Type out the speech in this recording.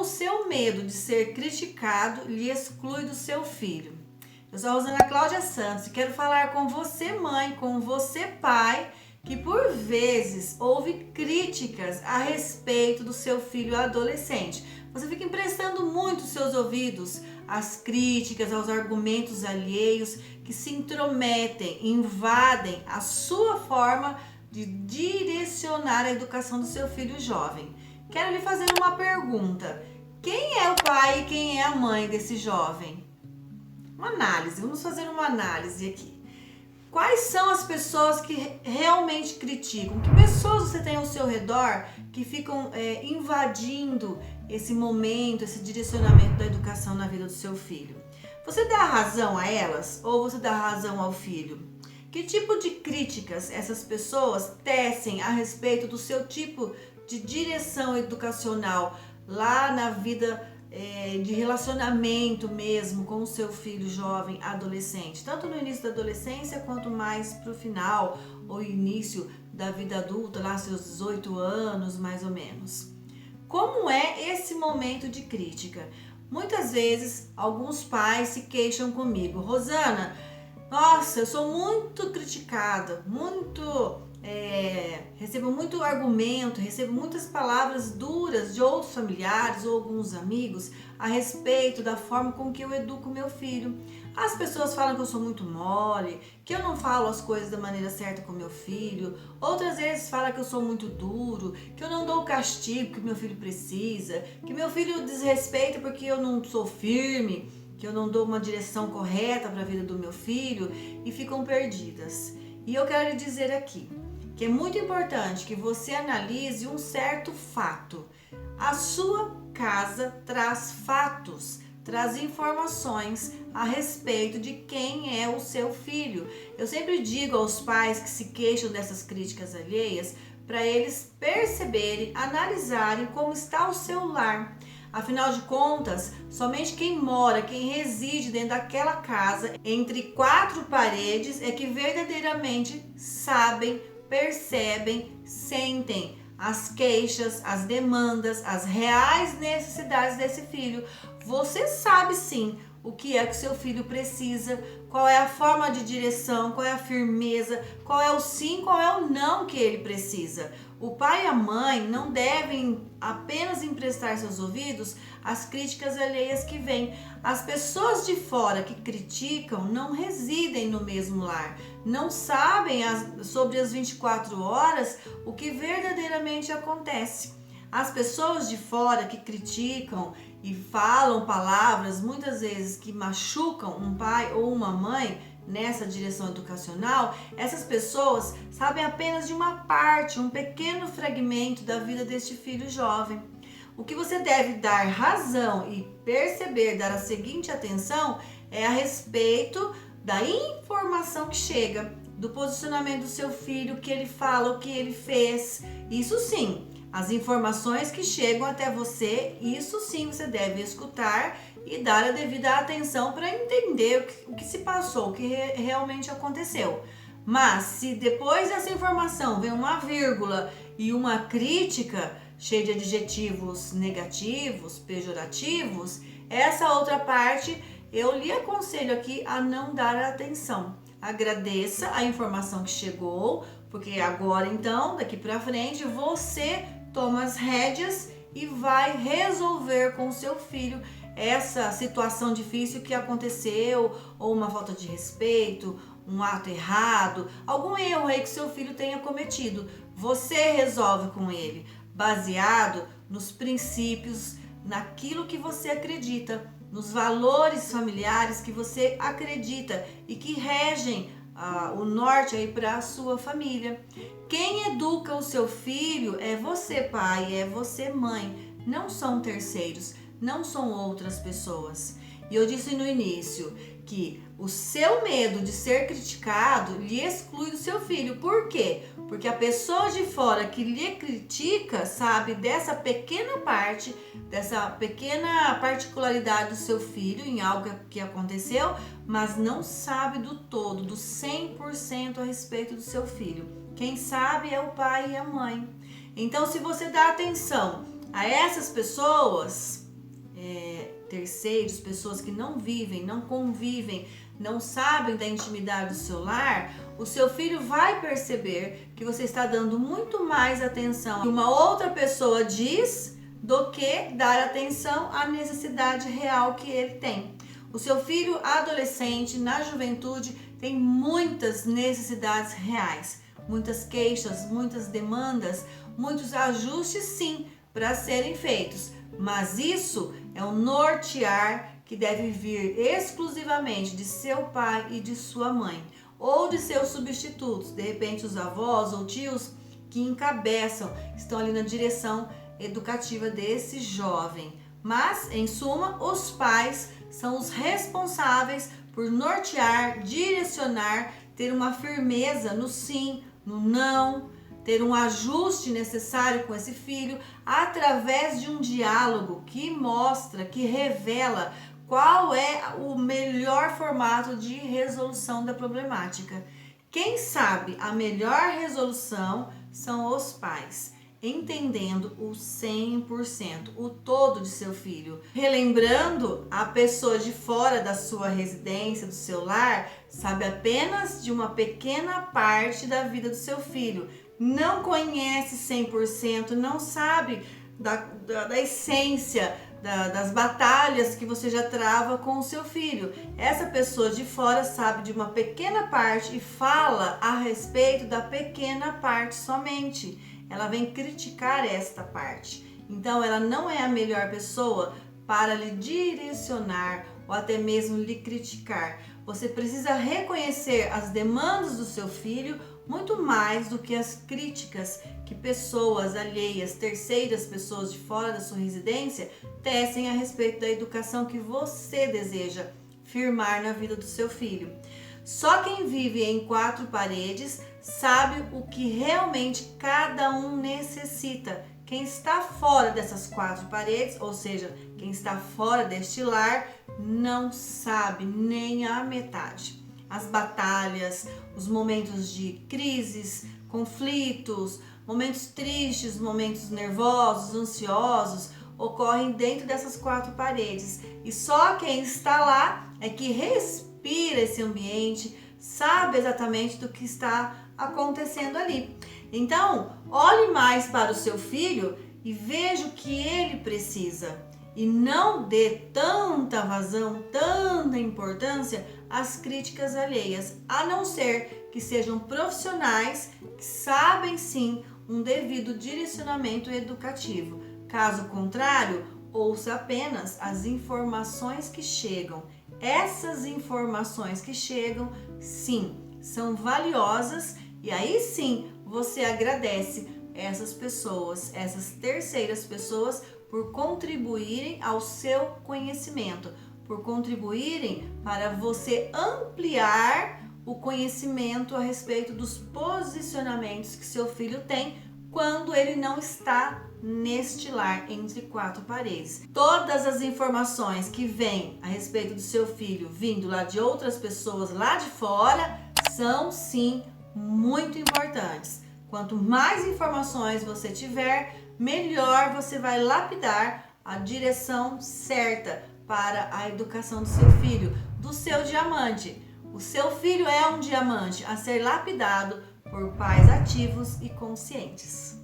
o seu medo de ser criticado lhe exclui do seu filho. Eu sou a Rosana Cláudia Santos e quero falar com você, mãe, com você, pai, que por vezes ouve críticas a respeito do seu filho adolescente. Você fica emprestando muito seus ouvidos às críticas, aos argumentos alheios que se intrometem, invadem a sua forma de direcionar a educação do seu filho jovem. Quero lhe fazer uma pergunta. Quem é o pai e quem é a mãe desse jovem? Uma análise, vamos fazer uma análise aqui. Quais são as pessoas que realmente criticam? Que pessoas você tem ao seu redor que ficam invadindo esse momento, esse direcionamento da educação na vida do seu filho? Você dá razão a elas ou você dá razão ao filho? Que tipo de críticas essas pessoas tecem a respeito do seu tipo de direção educacional lá na vida de relacionamento mesmo com o seu filho jovem, adolescente, tanto no início da adolescência quanto mais para o final ou início da vida adulta, lá seus 18 anos mais ou menos. Como é esse momento de crítica? Muitas vezes alguns pais se queixam comigo: Rosana, nossa, eu sou muito criticada, recebo muito argumento, recebo muitas palavras duras de outros familiares ou alguns amigos a respeito da forma com que eu educo meu filho. As pessoas falam que eu sou muito mole, que eu não falo as coisas da maneira certa com meu filho. Outras vezes falam que eu sou muito duro, que eu não dou o castigo que meu filho precisa, que meu filho desrespeita porque eu não sou firme, que eu não dou uma direção correta para a vida do meu filho, e ficam perdidas. E eu quero lhe dizer aqui que é muito importante que você analise um certo fato. A sua casa traz fatos, traz informações a respeito de quem é o seu filho. Eu sempre digo aos pais que se queixam dessas críticas alheias para eles perceberem, analisarem como está o seu lar. Afinal de contas, somente quem mora, quem reside dentro daquela casa, entre quatro paredes, é que verdadeiramente sabem, percebem, sentem as queixas, as demandas, as reais necessidades desse filho. Você sabe sim o que é que seu filho precisa, qual é a forma de direção, qual é a firmeza, qual é o sim, qual é o não que ele precisa. O pai e a mãe não devem apenas emprestar seus ouvidos às críticas alheias que vêm. As pessoas de fora que criticam não residem no mesmo lar, não sabem sobre as 24 horas o que verdadeiramente acontece. As pessoas de fora que criticam e falam palavras muitas vezes que machucam um pai ou uma mãe nessa direção educacional, essas pessoas sabem apenas de uma parte, um pequeno fragmento da vida deste filho jovem. O que você deve dar razão e perceber, dar a seguinte atenção, é a respeito da informação que chega, do posicionamento do seu filho, o que ele fala, o que ele fez. Isso sim, as informações que chegam até você, isso sim você deve escutar e dar a devida atenção para entender o que se passou, o que realmente aconteceu. Mas se depois dessa informação vem uma vírgula e uma crítica cheia de adjetivos negativos, pejorativos, essa outra parte eu lhe aconselho aqui a não dar atenção. Agradeça a informação que chegou, porque agora então, daqui para frente, você toma as rédeas e vai resolver com o seu filho essa situação difícil que aconteceu, ou uma falta de respeito, um ato errado, algum erro aí que seu filho tenha cometido. Você resolve com ele, baseado nos princípios, naquilo que você acredita, nos valores familiares que você acredita e que regem o norte aí para a sua família. Quem educa o seu filho é você, pai, é você, mãe, não são terceiros, não são outras pessoas. E eu disse no início que o seu medo de ser criticado lhe exclui do seu filho. Por quê? Porque a pessoa de fora que lhe critica sabe dessa pequena parte, dessa pequena particularidade do seu filho em algo que aconteceu, mas não sabe do todo, do 100% a respeito do seu filho. Quem sabe é o pai e a mãe. Então, se você dá atenção a essas pessoas, terceiros, pessoas que não vivem, não convivem, não sabem da intimidade do seu lar, o seu filho vai perceber que você está dando muito mais atenção que uma outra pessoa diz do que dar atenção à necessidade real que ele tem. O seu filho adolescente, na juventude, tem muitas necessidades reais, muitas queixas, muitas demandas, muitos ajustes sim para serem feitos, mas isso é um nortear que deve vir exclusivamente de seu pai e de sua mãe, ou de seus substitutos, de repente os avós ou tios que encabeçam, estão ali na direção educativa desse jovem. Mas, em suma, os pais são os responsáveis por nortear, direcionar, ter uma firmeza no sim, no não, ter um ajuste necessário com esse filho através de um diálogo que mostra, que revela qual é o melhor formato de resolução da problemática. Quem sabe a melhor resolução são os pais, entendendo o 100%, o todo de seu filho. Relembrando, a pessoa de fora da sua residência, do seu lar, sabe apenas de uma pequena parte da vida do seu filho. Não conhece 100%, não sabe da essência, das batalhas que você já trava com o seu filho. Essa pessoa de fora sabe de uma pequena parte e fala a respeito da pequena parte somente. Ela vem criticar esta parte. Então, ela não é a melhor pessoa para lhe direcionar ou até mesmo lhe criticar. Você precisa reconhecer as demandas do seu filho muito mais do que as críticas que pessoas alheias, terceiras pessoas de fora da sua residência tecem a respeito da educação que você deseja firmar na vida do seu filho. Só quem vive em quatro paredes sabe o que realmente cada um necessita. Quem está fora dessas quatro paredes, ou seja, quem está fora deste lar, não sabe nem a metade. As batalhas, os momentos de crises, conflitos, momentos tristes, momentos nervosos, ansiosos, ocorrem dentro dessas quatro paredes. E só quem está lá é que respira esse ambiente, sabe exatamente do que está acontecendo ali. Então, olhe mais para o seu filho e veja o que ele precisa. E não dê tanta vazão, tanta importância às críticas alheias, a não ser que sejam profissionais que sabem sim um devido direcionamento educativo. Caso contrário, ouça apenas as informações que chegam. Essas informações que chegam, sim, são valiosas e aí sim você agradece essas pessoas, essas terceiras pessoas, por contribuírem ao seu conhecimento, por contribuírem para você ampliar o conhecimento a respeito dos posicionamentos que seu filho tem quando ele não está neste lar entre quatro paredes. Todas as informações que vêm a respeito do seu filho vindo lá de outras pessoas lá de fora são sim muito importantes. Quanto mais informações você tiver, melhor você vai lapidar a direção certa para a educação do seu filho, do seu diamante. O seu filho é um diamante a ser lapidado por pais ativos e conscientes.